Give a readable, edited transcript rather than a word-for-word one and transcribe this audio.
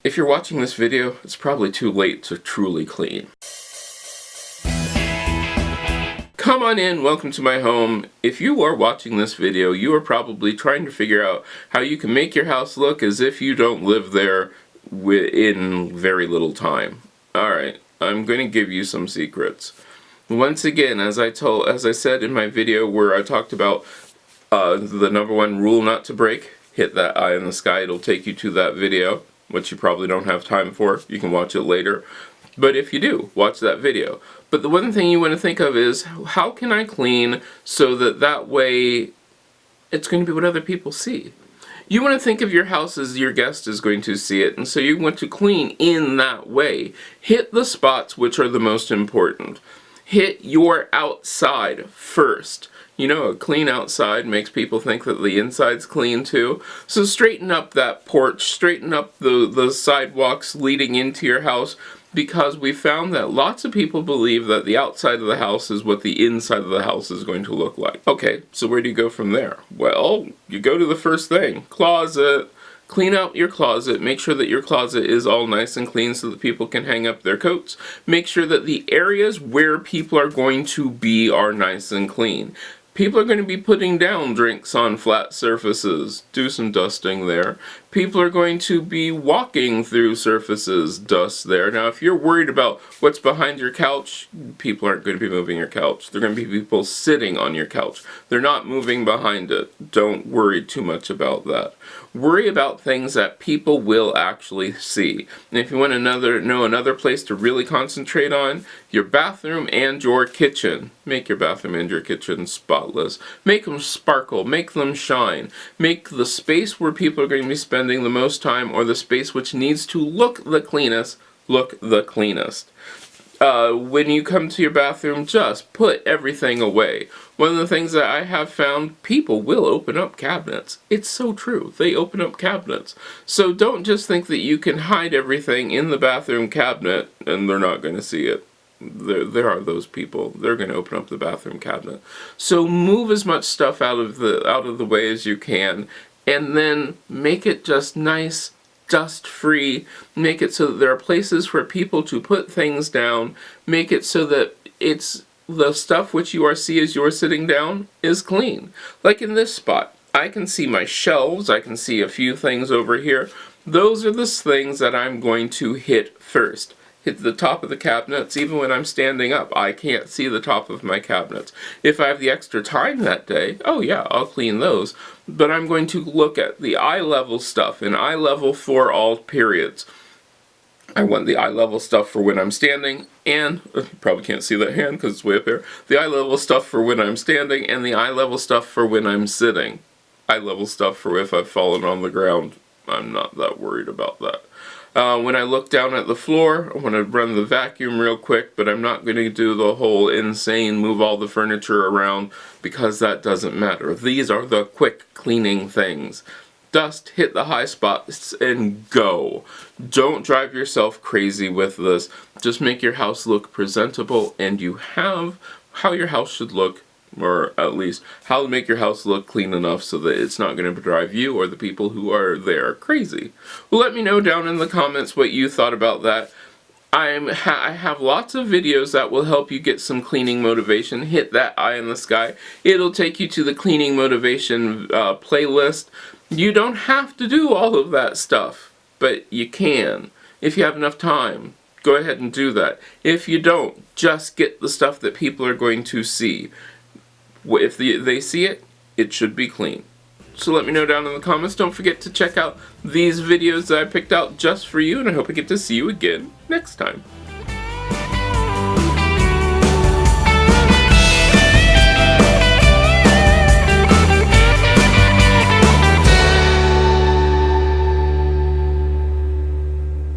If you're watching this video, it's probably too late to truly clean. Come on in, welcome to my home. If you are watching this video, you are probably trying to figure out how you can make your house look as if you don't live there in very little time. Alright, I'm going to give you some secrets. Once again, as I said in my video where I talked about the number one rule not to break, hit that eye in the sky, it'll take you to that video, which you probably don't have time for. You can watch it later. But if you do, watch that video. But the one thing you want to think of is, how can I clean so that way it's going to be what other people see? You want to think of your house as your guest is going to see it, and so you want to clean in that way. Hit the spots which are the most important. Hit your outside first. You know, a clean outside makes people think that the inside's clean too. So straighten up that porch, straighten up the sidewalks leading into your house, because we found that lots of people believe that the outside of the house is what the inside of the house is going to look like. Okay, so where do you go from there? Well, you go to the first thing, closet. Clean out your closet. Make sure that your closet is all nice and clean so that people can hang up their coats. Make sure that the areas where people are going to be are nice and clean. People are going to be putting down drinks on flat surfaces. Do some dusting there. People are going to be walking through surfaces. Dust there. Now, if you're worried about what's behind your couch, people aren't going to be moving your couch. They're going to be people sitting on your couch. They're not moving behind it. Don't worry too much about that. Worry about things that people will actually see. And if you want to know another place to really concentrate on, your bathroom and your kitchen. Make your bathroom and your kitchen spotless. Make them sparkle. Make them shine. Make the space where people are going to be spending the most time, or the space which needs to look the cleanest, look the cleanest. When you come to your bathroom, just put everything away. One of the things that I have found, people will open up cabinets. It's so true. They open up cabinets. So don't just think that you can hide everything in the bathroom cabinet and they're not going to see it. There are those people. They're going to open up the bathroom cabinet. So move as much stuff out of the way as you can, and then make it just nice, dust-free. Make it so that there are places for people to put things down. Make it so that it's the stuff which you see as you're sitting down is clean. Like in this spot, I can see my shelves. I can see a few things over here. Those are the things that I'm going to hit first. Hit the top of the cabinets. Even when I'm standing up, I can't see the top of my cabinets. If I have the extra time that day, oh yeah, I'll clean those. But I'm going to look at the eye level stuff, and eye level for all periods. I want the eye level stuff for when I'm standing, and you probably can't see that hand because it's way up there. The eye level stuff for when I'm standing, and the eye level stuff for when I'm sitting. Eye level stuff for if I've fallen on the ground. I'm not that worried about that. When I look down at the floor, I want to run the vacuum real quick, but I'm not going to do the whole insane move all the furniture around, because that doesn't matter. These are the quick cleaning things. Dust, hit the high spots, and go. Don't drive yourself crazy with this. Just make your house look presentable, and you have how your house should look, or at least how to make your house look clean enough so that it's not going to drive you or the people who are there crazy. Well, let me know down in the comments what you thought about that. I have lots of videos that will help you get some cleaning motivation. Hit that eye in the sky. It'll take you to the cleaning motivation playlist. You don't have to do all of that stuff, but you can. If you have enough time, go ahead and do that. If you don't, just get the stuff that people are going to see. If they see it, it should be clean. So let me know down in the comments. Don't forget to check out these videos that I picked out just for you, and I hope I get to see you again next time.